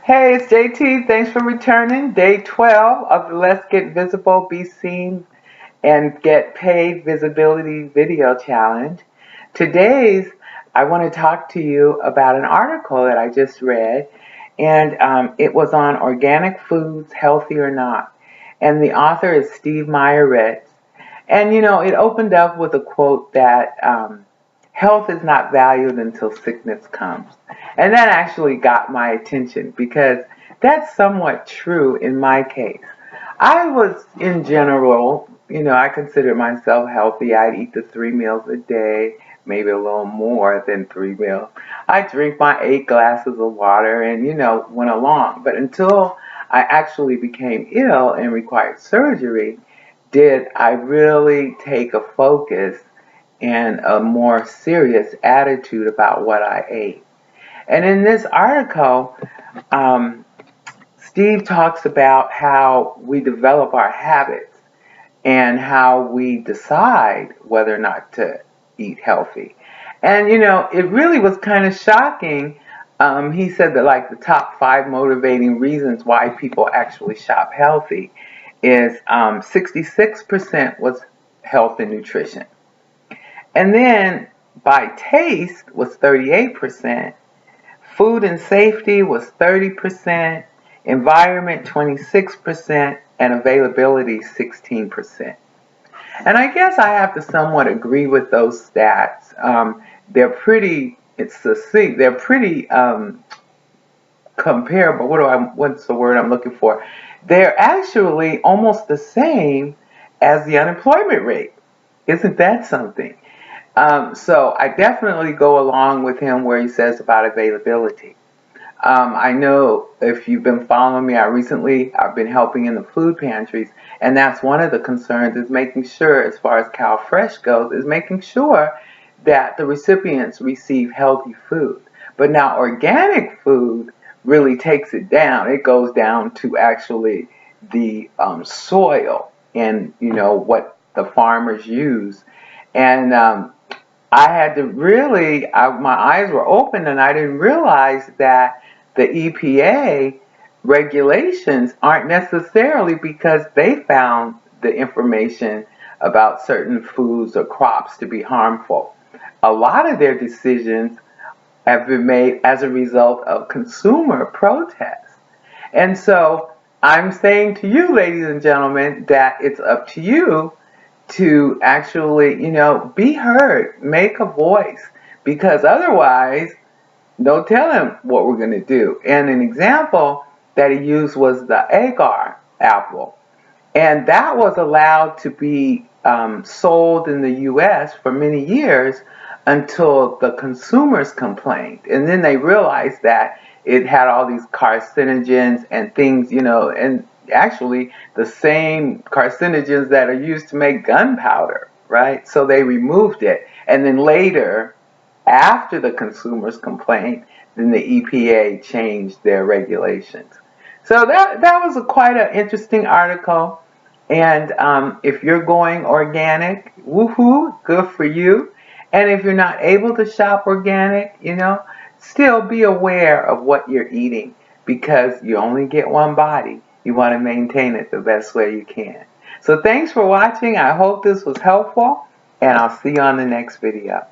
Hey, it's JT. Thanks for returning. Day 12 of the Let's Get Visible, Be Seen, and Get Paid Visibility Video Challenge. Today's, I want to talk to you about an article that I just read, and it was on organic foods, healthy or not. And the author is Steve Meyerowitz. And it opened up with a quote that health is not valued until sickness comes. And that actually got my attention because that's somewhat true in my case. I was, in general, I consider myself healthy. I'd eat the 3 meals a day, maybe a little more than 3 meals. I drink my 8 glasses of water and, went along. But until I actually became ill and required surgery, did I really take a focus and a more serious attitude about what I ate. And in this article, Steve talks about how we develop our habits and how we decide whether or not to eat healthy. And, it really was kind of shocking. He said that like the top 5 motivating reasons why people actually shop healthy is 66% was health and nutrition. And then by taste was 38%, food and safety was 30%, environment 26%, and availability 16%. And I guess I have to somewhat agree with those stats. They're pretty, it's succinct, they're pretty comparable. What's the word I'm looking for? They're actually almost the same as the unemployment rate. Isn't that something? So I definitely go along with him where he says about availability. I know if you've been following me, I've been helping in the food pantries, and that's one of the concerns is making sure, as far as CalFresh goes, is making sure that the recipients receive healthy food. But now organic food really takes it down. It goes down to actually the soil and, what the farmers use. And I had to really, my eyes were open and I didn't realize that the EPA regulations aren't necessarily because they found the information about certain foods or crops to be harmful. A lot of their decisions have been made as a result of consumer protests. And so I'm saying to you, ladies and gentlemen, that it's up to you to actually, be heard, make a voice, because otherwise, don't tell him what we're going to do. And an example that he used was the agar apple. And that was allowed to be sold in the U.S. for many years until the consumers complained. And then they realized that it had all these carcinogens and things, and actually the same carcinogens that are used to make gunpowder, right? So they removed it. And then later, after the consumers complained, then the EPA changed their regulations. So that was quite an interesting article. And if you're going organic, woohoo, good for you. And if you're not able to shop organic, still be aware of what you're eating because you only get one body. You want to maintain it the best way you can. So thanks for watching. I hope this was helpful, and I'll see you on the next video.